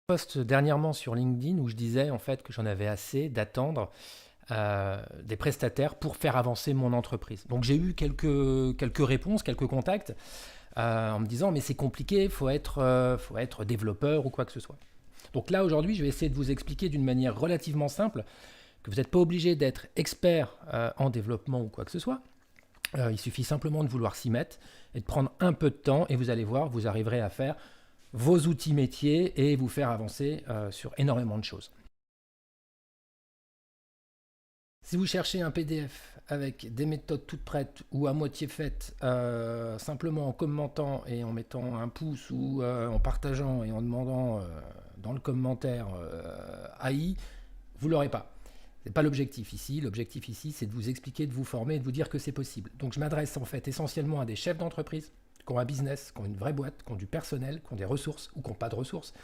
Post dernièrement sur LinkedIn où je disais en fait que j'en avais assez d'attendre des prestataires pour faire avancer mon entreprise. Donc j'ai eu quelques réponses, quelques contacts en me disant mais c'est compliqué, faut être développeur ou quoi que ce soit. Donc là aujourd'hui je vais essayer de vous expliquer d'une manière relativement simple que vous n'êtes pas obligé d'être expert en développement ou quoi que ce soit. Il suffit simplement de vouloir s'y mettre et de prendre un peu de temps et vous allez voir, vous arriverez à faire vos outils métiers et vous faire avancer sur énormément de choses. Si vous cherchez un PDF avec des méthodes toutes prêtes ou à moitié faites, simplement en commentant et en mettant un pouce ou en partageant et en demandant dans le commentaire AI, vous ne l'aurez pas. Ce n'est pas l'objectif ici. L'objectif ici, c'est de vous expliquer, de vous former et de vous dire que c'est possible. Donc je m'adresse en fait essentiellement à des chefs d'entreprise qui ont un business, qui ont une vraie boîte, qui ont du personnel, qui ont des ressources ou qui n'ont pas de ressources,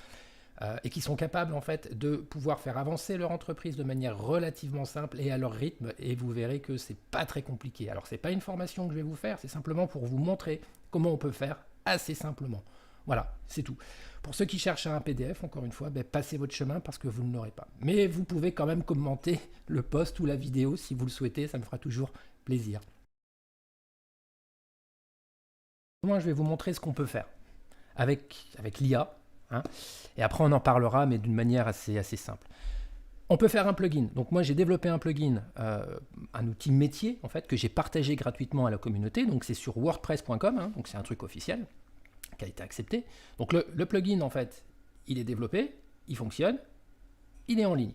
et qui sont capables en fait de pouvoir faire avancer leur entreprise de manière relativement simple et à leur rythme, et vous verrez que c'est pas très compliqué. Alors c'est pas une formation que je vais vous faire, c'est simplement pour vous montrer comment on peut faire assez simplement. Voilà, c'est tout. Pour ceux qui cherchent un PDF, encore une fois, passez votre chemin parce que vous ne l'aurez pas. Mais vous pouvez quand même commenter le post ou la vidéo si vous le souhaitez, ça me fera toujours plaisir. Moi, je vais vous montrer ce qu'on peut faire avec l'IA. Hein, et après, on en parlera, mais d'une manière assez simple. On peut faire un plugin. Donc moi, j'ai développé un plugin, un outil métier, en fait, que j'ai partagé gratuitement à la communauté. Donc c'est sur wordpress.com, hein, donc c'est un truc officiel qui a été accepté. Donc le plugin, en fait, il est développé, il fonctionne, il est en ligne.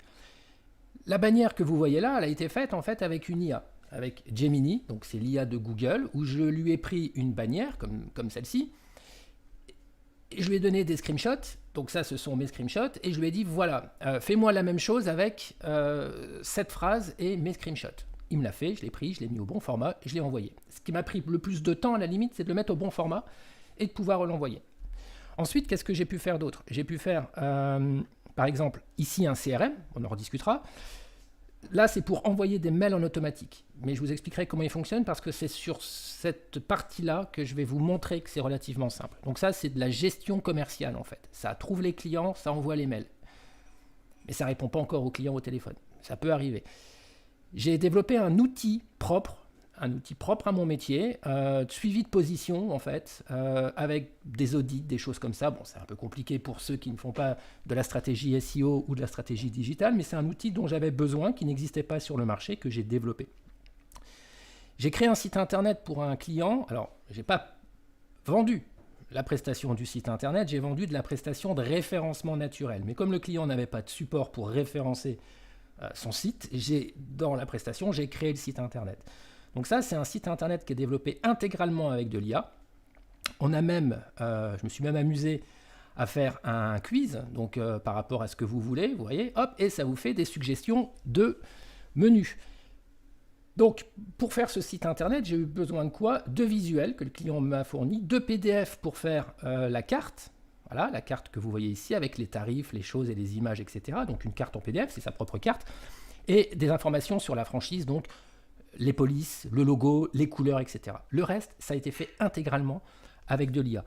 La bannière que vous voyez là, elle a été faite, en fait, avec une IA, avec Gemini, donc c'est l'IA de Google, où je lui ai pris une bannière, comme celle-ci, et je lui ai donné des screenshots, donc ça ce sont mes screenshots, et je lui ai dit voilà, fais-moi la même chose avec cette phrase et mes screenshots. Il me l'a fait, je l'ai pris, je l'ai mis au bon format, et je l'ai envoyé. Ce qui m'a pris le plus de temps à la limite, c'est de le mettre au bon format et de pouvoir l'envoyer. Ensuite, qu'est-ce que j'ai pu faire d'autre? J'ai pu faire, par exemple, ici un CRM, on en rediscutera. Là, c'est pour envoyer des mails en automatique. Mais je vous expliquerai comment il fonctionne parce que c'est sur cette partie-là que je vais vous montrer que c'est relativement simple. Donc ça, c'est de la gestion commerciale en fait. Ça trouve les clients, ça envoie les mails. Mais ça ne répond pas encore aux clients au téléphone. Ça peut arriver. J'ai développé un outil propre à mon métier, suivi de position en fait, avec des audits, des choses comme ça. Bon, c'est un peu compliqué pour ceux qui ne font pas de la stratégie SEO ou de la stratégie digitale, mais c'est un outil dont j'avais besoin, qui n'existait pas sur le marché, que j'ai développé. J'ai créé un site internet pour un client. Alors, je n'ai pas vendu la prestation du site internet, j'ai vendu de la prestation de référencement naturel. Mais comme le client n'avait pas de support pour référencer son site, dans la prestation, j'ai créé le site internet. Donc ça, c'est un site internet qui est développé intégralement avec de l'IA. On a même, je me suis même amusé à faire un quiz, donc par rapport à ce que vous voulez, vous voyez, hop, et ça vous fait des suggestions de menus. Donc, pour faire ce site internet, j'ai eu besoin de quoi? De visuels que le client m'a fourni, de PDF pour faire la carte, voilà, la carte que vous voyez ici avec les tarifs, les choses et les images, etc. Donc une carte en PDF, c'est sa propre carte, et des informations sur la franchise, donc les polices, le logo, les couleurs, etc. Le reste, ça a été fait intégralement avec de l'IA.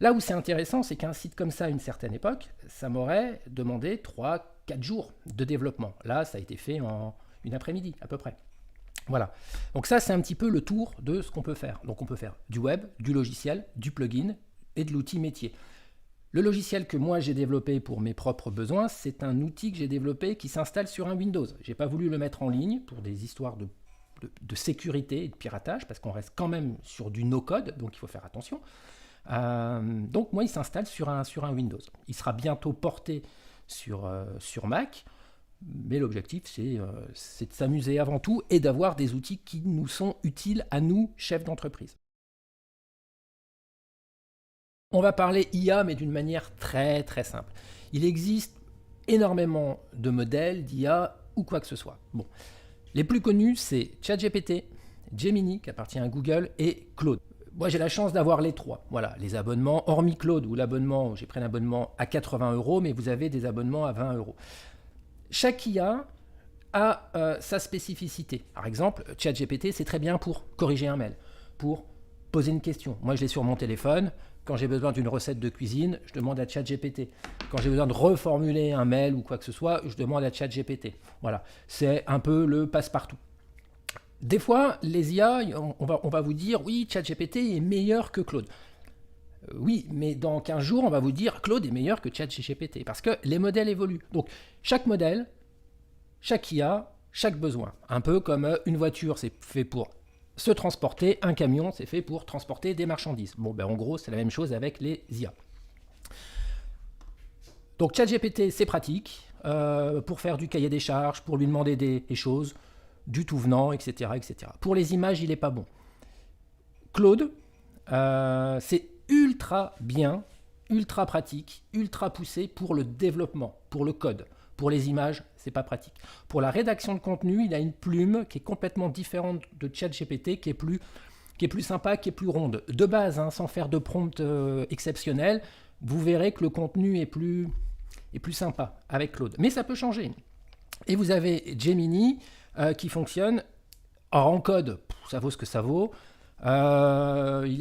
Là où c'est intéressant, c'est qu'un site comme ça, à une certaine époque, ça m'aurait demandé 3-4 jours de développement. Là, ça a été fait en une après-midi, à peu près. Voilà. Donc ça, c'est un petit peu le tour de ce qu'on peut faire. Donc on peut faire du web, du logiciel, du plugin et de l'outil métier. Le logiciel que moi j'ai développé pour mes propres besoins, c'est un outil que j'ai développé qui s'installe sur un Windows. Je n'ai pas voulu le mettre en ligne pour des histoires de sécurité et de piratage, parce qu'on reste quand même sur du no-code, donc il faut faire attention. Donc moi, il s'installe sur un Windows. Il sera bientôt porté sur Mac, mais l'objectif, c'est de s'amuser avant tout et d'avoir des outils qui nous sont utiles à nous, chefs d'entreprise. On va parler IA, mais d'une manière très simple. Il existe énormément de modèles d'IA ou quoi que ce soit. Bon. Les plus connus, c'est ChatGPT, Gemini, qui appartient à Google, et Claude. Moi, j'ai la chance d'avoir les trois. Voilà, les abonnements, hormis Claude, où l'abonnement, j'ai pris un abonnement à 80 €, mais vous avez des abonnements à 20 €. Chaque IA a sa spécificité. Par exemple, ChatGPT, c'est très bien pour corriger un mail, pour poser une question. Moi, je l'ai sur mon téléphone. Quand j'ai besoin d'une recette de cuisine, je demande à ChatGPT. Quand j'ai besoin de reformuler un mail ou quoi que ce soit, je demande à ChatGPT. Voilà, c'est un peu le passe-partout. Des fois, les IA, on va vous dire, oui, ChatGPT est meilleur que Claude. Oui, mais dans 15 jours, on va vous dire, Claude est meilleur que ChatGPT, parce que les modèles évoluent. Donc, chaque modèle, chaque IA, chaque besoin. Un peu comme une voiture, c'est fait pour se transporter, un camion, c'est fait pour transporter des marchandises. Bon, ben en gros, c'est la même chose avec les IA. Donc ChatGPT, c'est pratique pour faire du cahier des charges, pour lui demander des choses, du tout venant, etc., etc. Pour les images, il n'est pas bon. Claude, c'est ultra bien, ultra pratique, ultra poussé pour le développement, pour le code. Pour les images, c'est pas pratique. Pour la rédaction de contenu, il a une plume qui est complètement différente de ChatGPT, qui est plus sympa, qui est plus ronde. De base, hein, sans faire de prompt exceptionnel, vous verrez que le contenu est plus sympa avec Claude. Mais ça peut changer. Et vous avez Gemini qui fonctionne en code. Ça vaut ce que ça vaut. Il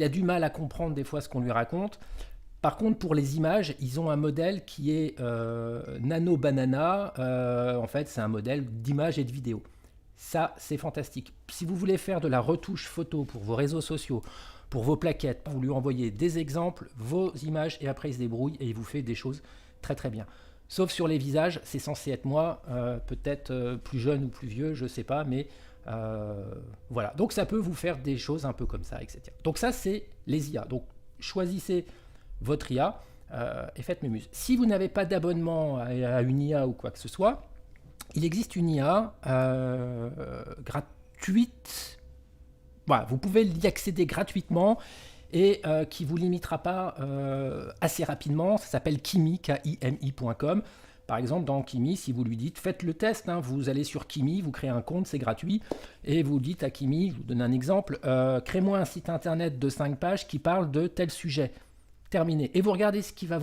a du mal à comprendre des fois ce qu'on lui raconte. Par contre, pour les images, ils ont un modèle qui est Nano Banana. En fait, c'est un modèle d'image et de vidéo. Ça, c'est fantastique. Si vous voulez faire de la retouche photo pour vos réseaux sociaux, pour vos plaquettes, vous lui envoyez des exemples, vos images, et après il se débrouille et il vous fait des choses très très bien. Sauf sur les visages, c'est censé être moi, peut-être plus jeune ou plus vieux, je ne sais pas, mais voilà. Donc ça peut vous faire des choses un peu comme ça, etc. Donc ça, c'est les IA. Donc choisissez votre IA et faites Mémuse. Si vous n'avez pas d'abonnement à une IA ou quoi que ce soit, il existe une IA gratuite. Voilà, vous pouvez y accéder gratuitement et qui ne vous limitera pas assez rapidement. Ça s'appelle Kimi, kimi.com. Par exemple, dans Kimi, si vous lui dites, faites le test, hein, vous allez sur Kimi, vous créez un compte, c'est gratuit, et vous dites à Kimi, je vous donne un exemple, crée-moi un site internet de 5 pages qui parle de tel sujet. Terminé. Et vous regardez ce qu'il va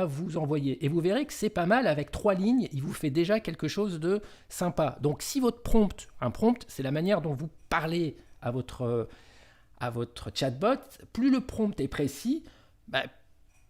vous envoyer. Et vous verrez que c'est pas mal, avec 3 lignes, il vous fait déjà quelque chose de sympa. Donc si votre prompt, un prompt, c'est la manière dont vous parlez à votre chatbot, plus le prompt est précis,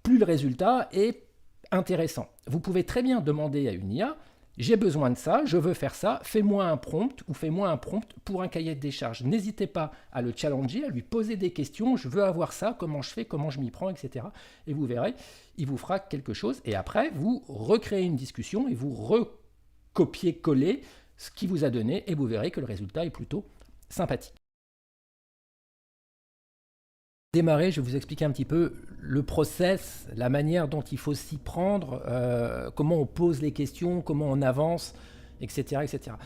plus le résultat est intéressant. Vous pouvez très bien demander à une IA, j'ai besoin de ça, je veux faire ça, fais-moi un prompt ou fais-moi un prompt pour un cahier de décharge. N'hésitez pas à le challenger, à lui poser des questions, je veux avoir ça, comment je fais, comment je m'y prends, etc. Et vous verrez, il vous fera quelque chose et après, vous recréez une discussion et vous recopiez-collez ce qu'il vous a donné et vous verrez que le résultat est plutôt sympathique. Démarrer, je vais vous expliquer un petit peu le process, la manière dont il faut s'y prendre, comment on pose les questions, comment on avance, etc., etc.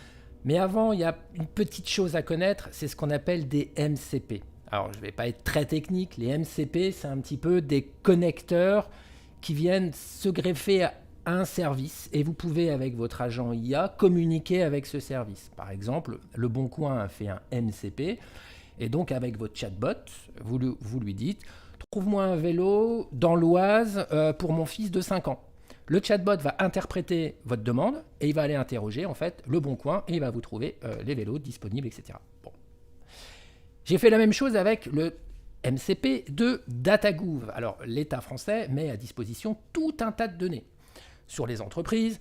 Mais avant, il y a une petite chose à connaître, c'est ce qu'on appelle des MCP. Alors, je ne vais pas être très technique, les MCP, c'est un petit peu des connecteurs qui viennent se greffer à un service et vous pouvez, avec votre agent IA, communiquer avec ce service. Par exemple, Le Bon Coin a fait un MCP. Et donc, avec votre chatbot, vous lui dites « Trouve-moi un vélo dans l'Oise pour mon fils de 5 ans ». Le chatbot va interpréter votre demande et il va aller interroger en fait Le Bon Coin et il va vous trouver les vélos disponibles, etc. Bon. J'ai fait la même chose avec le MCP de DataGouv. Alors, l'État français met à disposition tout un tas de données sur les entreprises,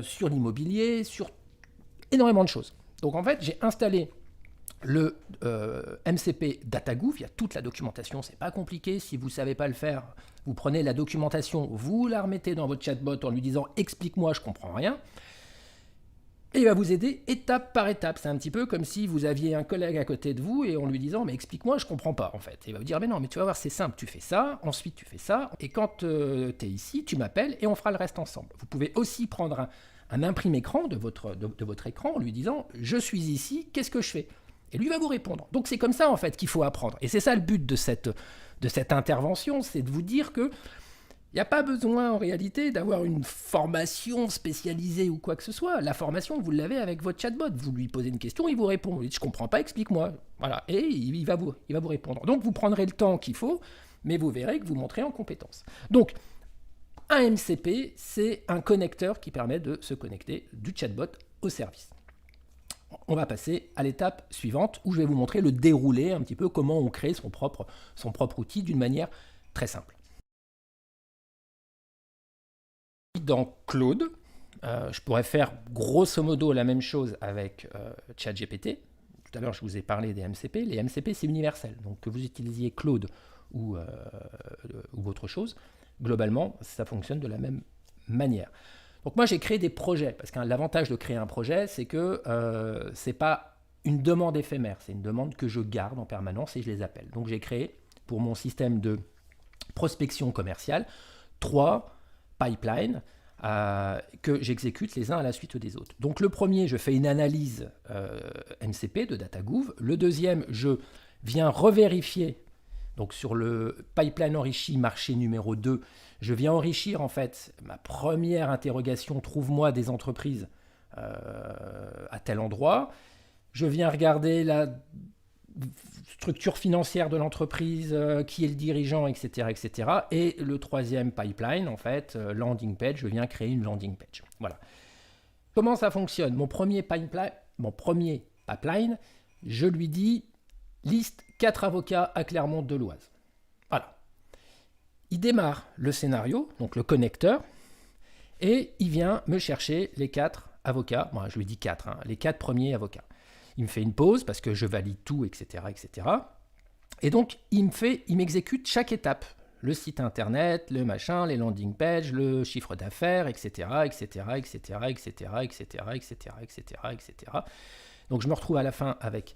sur l'immobilier, sur énormément de choses. Donc, en fait, j'ai installé le MCP DataGouv, il y a toute la documentation, c'est pas compliqué. Si vous ne savez pas le faire, vous prenez la documentation, vous la remettez dans votre chatbot en lui disant « explique-moi, je comprends rien ». Et il va vous aider étape par étape. C'est un petit peu comme si vous aviez un collègue à côté de vous et en lui disant « mais explique-moi, je comprends pas en fait ». Et il va vous dire « mais non, mais tu vas voir, c'est simple, tu fais ça, ensuite tu fais ça, et quand tu es ici, tu m'appelles et on fera le reste ensemble ». Vous pouvez aussi prendre un imprimé-écran de votre écran en lui disant « je suis ici, qu'est-ce que je fais ?» Et lui va vous répondre. Donc c'est comme ça en fait qu'il faut apprendre. Et c'est ça le but de cette intervention, c'est de vous dire que il n'y a pas besoin en réalité d'avoir une formation spécialisée ou quoi que ce soit. La formation, vous l'avez avec votre chatbot. Vous lui posez une question, il vous répond. Vous lui dites, je ne comprends pas, explique-moi. Voilà. Et il va vous répondre. Donc vous prendrez le temps qu'il faut, mais vous verrez que vous montrez en compétence. Donc, un MCP, c'est un connecteur qui permet de se connecter du chatbot au service. On va passer à l'étape suivante où je vais vous montrer le déroulé, un petit peu comment on crée son propre outil d'une manière très simple. Dans Claude, je pourrais faire grosso modo la même chose avec ChatGPT. Tout à l'heure, je vous ai parlé des MCP. Les MCP, c'est universel. Donc, que vous utilisiez Claude ou autre chose, globalement, ça fonctionne de la même manière. Donc, moi, j'ai créé des projets. Parce que l'avantage de créer un projet, c'est que ce n'est pas une demande éphémère. C'est une demande que je garde en permanence et je les appelle. Donc, j'ai créé, pour mon système de prospection commerciale, 3 pipelines que j'exécute les uns à la suite des autres. Donc le premier, je fais une analyse MCP de DataGouv. Le deuxième, je viens revérifier. Donc sur le pipeline enrichi marché numéro 2, je viens enrichir en fait ma première interrogation, trouve-moi des entreprises à tel endroit. Je viens regarder la structure financière de l'entreprise, qui est le dirigeant, etc., etc. Et le troisième pipeline, en fait, landing page, je viens créer une landing page. Voilà. Comment ça fonctionne ? Mon premier pipeline, je lui dis liste 4 avocats à Clermont-de-Loise. Voilà. Il démarre le scénario, donc le connecteur, et il vient me chercher les 4 avocats. Moi, je lui dis 4, les 4 premiers avocats. Il me fait une pause parce que je valide tout, etc., etc. Et donc, il m'exécute chaque étape. Le site internet, le machin, les landing pages, le chiffre d'affaires, etc., etc., etc., etc., etc., etc., etc., etc. Donc, je me retrouve à la fin avec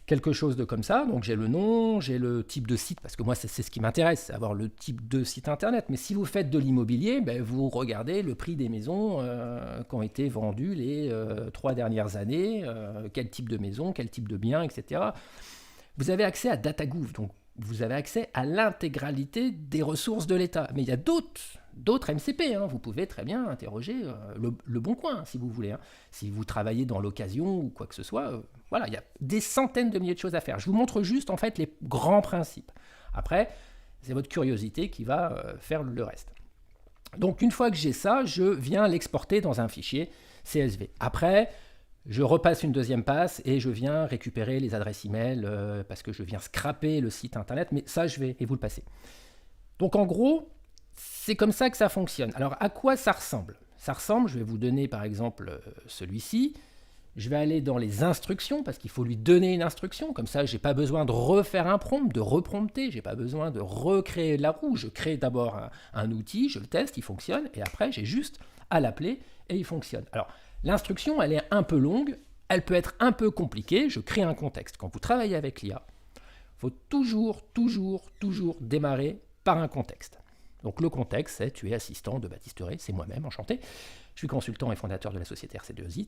quelque chose de comme ça. Donc, j'ai le nom, j'ai le type de site, parce que moi, c'est ce qui m'intéresse, avoir le type de site internet. Mais si vous faites de l'immobilier, vous regardez le prix des maisons qui ont été vendues les 3 dernières années, quel type de maison, quel type de bien, etc. Vous avez accès à DataGouv, donc vous avez accès à l'intégralité des ressources de l'État. Mais il y a d'autres MCP, vous pouvez très bien interroger le Bon Coin, si vous voulez. Si vous travaillez dans l'occasion ou quoi que ce soit, voilà, il y a des centaines de milliers de choses à faire. Je vous montre juste, en fait, les grands principes. Après, c'est votre curiosité qui va faire le reste. Donc, une fois que j'ai ça, je viens l'exporter dans un fichier CSV. Après, je repasse une deuxième passe et je viens récupérer les adresses email parce que je viens scraper le site internet, mais ça je vais et vous le passez. Donc en gros, c'est comme ça que ça fonctionne. Alors à quoi ça ressemble ? Ça ressemble, je vais vous donner par exemple celui-ci. Je vais aller dans les instructions parce qu'il faut lui donner une instruction. Comme ça, je n'ai pas besoin de refaire un prompt, de reprompter. Je n'ai pas besoin de recréer la roue. Je crée d'abord un outil, je le teste, il fonctionne. Et après, j'ai juste à l'appeler et il fonctionne. Alors, l'instruction, elle est un peu longue. Elle peut être un peu compliquée. Je crée un contexte. Quand vous travaillez avec l'IA, il faut toujours démarrer par un contexte. Donc, le contexte, c'est tu es assistant de Baptiste Ray, c'est moi-même, enchanté. Je suis consultant et fondateur de la société RC2I,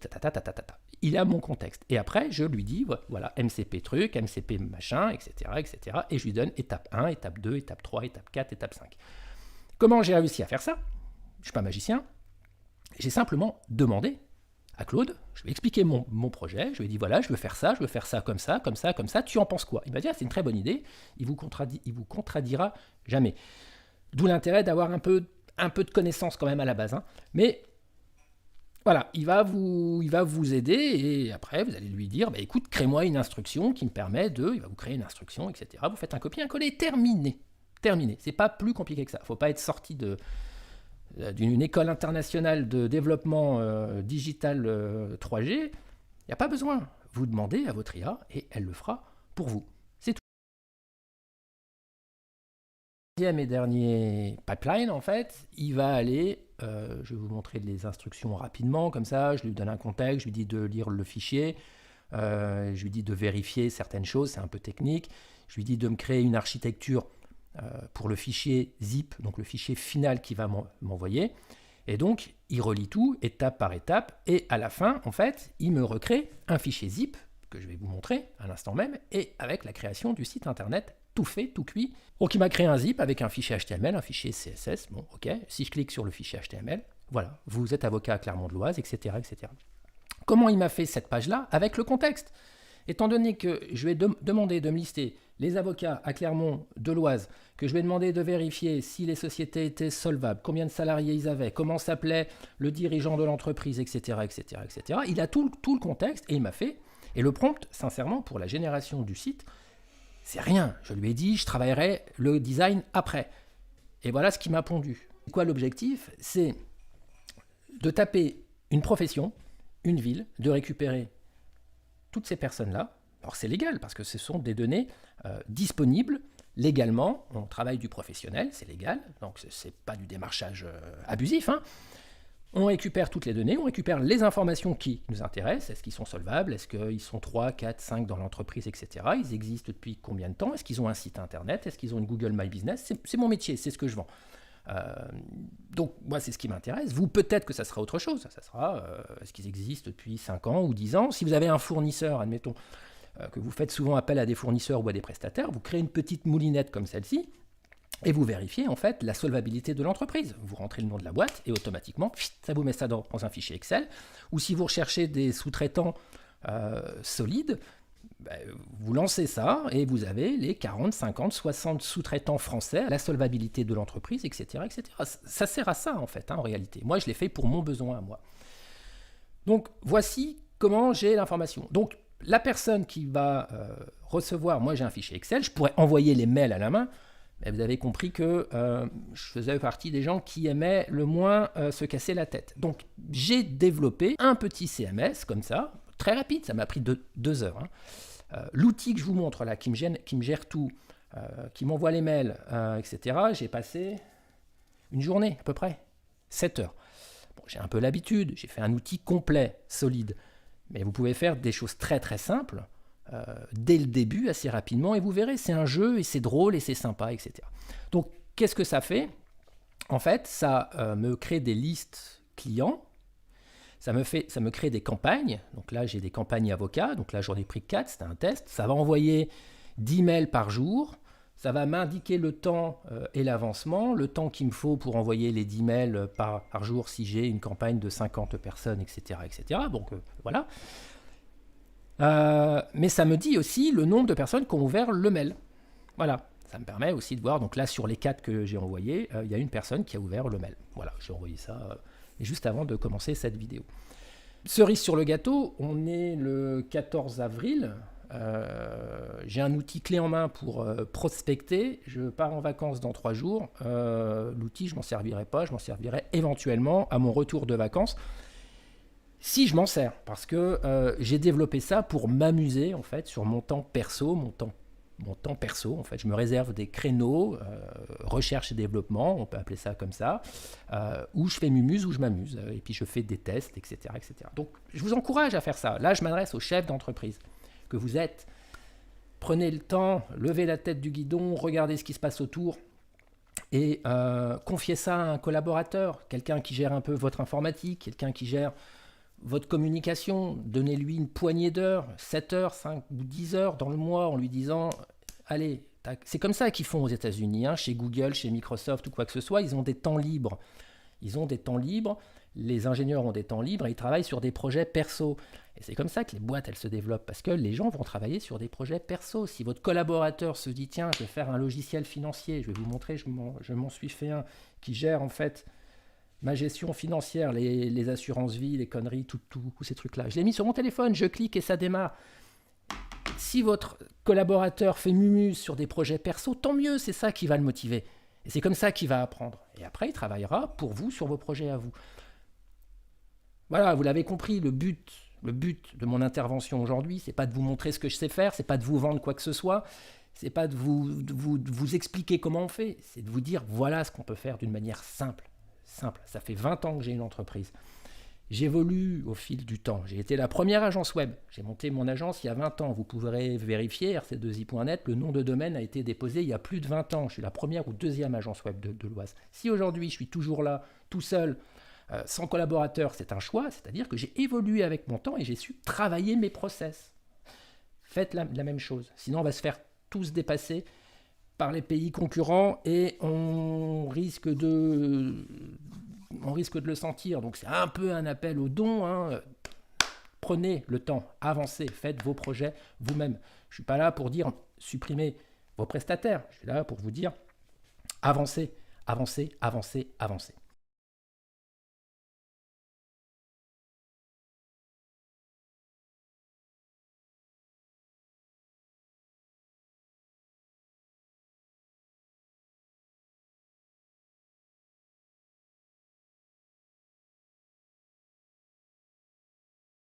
Il a mon contexte. Et après, je lui dis, voilà, MCP truc, MCP machin, etc., etc. Et je lui donne étape 1, étape 2, étape 3, étape 4, étape 5. Comment j'ai réussi à faire ça ? Je ne suis pas magicien. J'ai simplement demandé à Claude, je lui ai expliqué mon projet, je lui ai dit, voilà, je veux faire ça comme ça, comme ça, comme ça. Tu en penses quoi ? Il m'a dit, c'est une très bonne idée, il vous contredira jamais. D'où l'intérêt d'avoir un peu de connaissances quand même à la base. Mais voilà, il va vous aider et après vous allez lui dire, écoute, crée-moi une instruction qui me permet de... Il va vous créer une instruction, etc. Vous faites un copier-coller, terminé. C'est pas plus compliqué que ça. Il ne faut pas être sorti d'une école internationale de développement digital 3G. Il n'y a pas besoin. Vous demandez à votre IA et elle le fera pour vous. C'est tout. Deuxième et dernier pipeline, en fait, il va aller... je vais vous montrer les instructions rapidement, comme ça, je lui donne un contexte, je lui dis de lire le fichier, je lui dis de vérifier certaines choses, c'est un peu technique, je lui dis de me créer une architecture pour le fichier zip, donc le fichier final qu'il va m'envoyer, et donc il relie tout, étape par étape, et à la fin, en fait, il me recrée un fichier zip, que je vais vous montrer à l'instant même, et avec la création du site internet, tout fait, tout cuit. Donc il m'a créé un zip avec un fichier HTML, un fichier CSS, bon ok, si je clique sur le fichier HTML, voilà, vous êtes avocat à Clermont-de-Loise, etc., etc. Comment il m'a fait cette page-là ? Avec le contexte. Étant donné que je vais demander de me lister les avocats à Clermont-de-Loise, que je vais demander de vérifier si les sociétés étaient solvables, combien de salariés ils avaient, comment s'appelait le dirigeant de l'entreprise, etc., etc., etc. Il a tout le contexte et il m'a fait. Et le prompt, sincèrement, pour la génération du site, C'est rien. Je lui ai dit, je travaillerai le design après. Et voilà ce qui m'a pondu. Quoi l'objectif? C'est de taper une profession, une ville, de récupérer toutes ces personnes-là. Alors c'est légal parce que ce sont des données disponibles légalement. On travaille du professionnel, c'est légal, donc c'est pas du démarchage abusif. Hein. On récupère toutes les données, on récupère les informations qui nous intéressent. Est-ce qu'ils sont solvables? Est-ce qu'ils sont 3, 4, 5 dans l'entreprise, etc. Ils existent depuis combien de temps? Est-ce qu'ils ont un site internet? Est-ce qu'ils ont une Google My Business? C'est mon métier, c'est ce que je vends. Donc moi c'est ce qui m'intéresse. Vous peut-être que ça sera autre chose. Ça sera est-ce qu'ils existent depuis 5 ans ou 10 ans? Si vous avez un fournisseur, admettons, que vous faites souvent appel à des fournisseurs ou à des prestataires, vous créez une petite moulinette comme celle-ci, et vous vérifiez en fait la solvabilité de l'entreprise. Vous rentrez le nom de la boîte et automatiquement, ça vous met ça dans un fichier Excel. Ou si vous recherchez des sous-traitants solides, vous lancez ça et vous avez les 40, 50, 60 sous-traitants français, la solvabilité de l'entreprise, etc., etc. Ça sert à ça en fait, en réalité. Moi, je l'ai fait pour mon besoin à moi. Donc, voici comment j'ai l'information. Donc, la personne qui va recevoir, moi j'ai un fichier Excel, je pourrais envoyer les mails à la main, mais vous avez compris que je faisais partie des gens qui aimaient le moins se casser la tête. Donc j'ai développé un petit CMS comme ça, très rapide, ça m'a pris 2 heures. Hein. L'outil que je vous montre là, qui me gère tout, qui m'envoie les mails, etc., j'ai passé une journée à peu près, 7 heures. Bon, j'ai un peu l'habitude, j'ai fait un outil complet, solide. Mais vous pouvez faire des choses très très simples dès le début, assez rapidement, et vous verrez, c'est un jeu, et c'est drôle, et c'est sympa, etc. Donc, qu'est-ce que ça fait? En fait, ça me crée des listes clients, ça me crée des campagnes. Donc là, j'ai des campagnes avocats, donc là, j'en ai pris 4, c'était un test. Ça va envoyer 10 mails par jour, ça va m'indiquer le temps et l'avancement, le temps qu'il me faut pour envoyer les 10 mails par jour si j'ai une campagne de 50 personnes, etc. etc. Donc voilà. Mais ça me dit aussi le nombre de personnes qui ont ouvert le mail. Voilà. Ça me permet aussi de voir. Donc là, sur les 4 que j'ai envoyés, il y a une personne qui a ouvert le mail. Voilà, j'ai envoyé ça juste avant de commencer cette vidéo. Cerise sur le gâteau, on est le 14 avril. J'ai un outil clé en main pour prospecter. Je pars en vacances dans 3 jours. L'outil, je m'en servirai pas. Je m'en servirai éventuellement à mon retour de vacances. Si je m'en sers, parce que j'ai développé ça pour m'amuser en fait sur mon temps perso, mon temps perso. En fait, je me réserve des créneaux, recherche et développement, on peut appeler ça comme ça, où je fais mumuse, où je m'amuse, et puis je fais des tests, etc., etc. Donc, je vous encourage à faire ça. Là, je m'adresse aux chefs d'entreprise que vous êtes. Prenez le temps, levez la tête du guidon, regardez ce qui se passe autour et confiez ça à un collaborateur, quelqu'un qui gère un peu votre informatique, quelqu'un qui gère votre communication. Donnez-lui une poignée d'heures, 7 heures, 5 ou 10 heures dans le mois en lui disant « Allez, c'est comme ça qu'ils font aux États-Unis, hein, chez Google, chez Microsoft ou quoi que ce soit, ils ont des temps libres. Ils ont des temps libres, les ingénieurs ont des temps libres et ils travaillent sur des projets perso. Et c'est comme ça que les boîtes, elles se développent, parce que les gens vont travailler sur des projets perso. Si votre collaborateur se dit, tiens, je vais faire un logiciel financier, je vais vous montrer, je m'en suis fait un, qui gère en fait ma gestion financière, les assurances vie, les conneries, tous ces trucs-là. Je l'ai mis sur mon téléphone, je clique et ça démarre. Si votre collaborateur fait mumuse sur des projets perso, tant mieux, c'est ça qui va le motiver. Et c'est comme ça qu'il va apprendre. Et après, il travaillera pour vous sur vos projets à vous. Voilà, vous l'avez compris, le but de mon intervention aujourd'hui, c'est pas de vous montrer ce que je sais faire, c'est pas de vous vendre quoi que ce soit, c'est pas de vous expliquer comment on fait, c'est de vous dire voilà ce qu'on peut faire d'une manière simple. Ça fait 20 ans que j'ai une entreprise. J'évolue au fil du temps. J'ai été la première agence web. J'ai monté mon agence il y a 20 ans. Vous pourrez vérifier, rc2i.net, le nom de domaine a été déposé il y a plus de 20 ans. Je suis la première ou deuxième agence web de l'Oise. Si aujourd'hui je suis toujours là, tout seul, sans collaborateur, c'est un choix, c'est-à-dire que j'ai évolué avec mon temps et j'ai su travailler mes process. Faites la même chose. Sinon, on va se faire tous dépasser par les pays concurrents et on risque de le sentir. Donc c'est un peu un appel au don. Hein. Prenez le temps, avancez, faites vos projets vous-même. Je ne suis pas là pour dire supprimez vos prestataires. Je suis là pour vous dire avancez, avancez, avancez, avancez.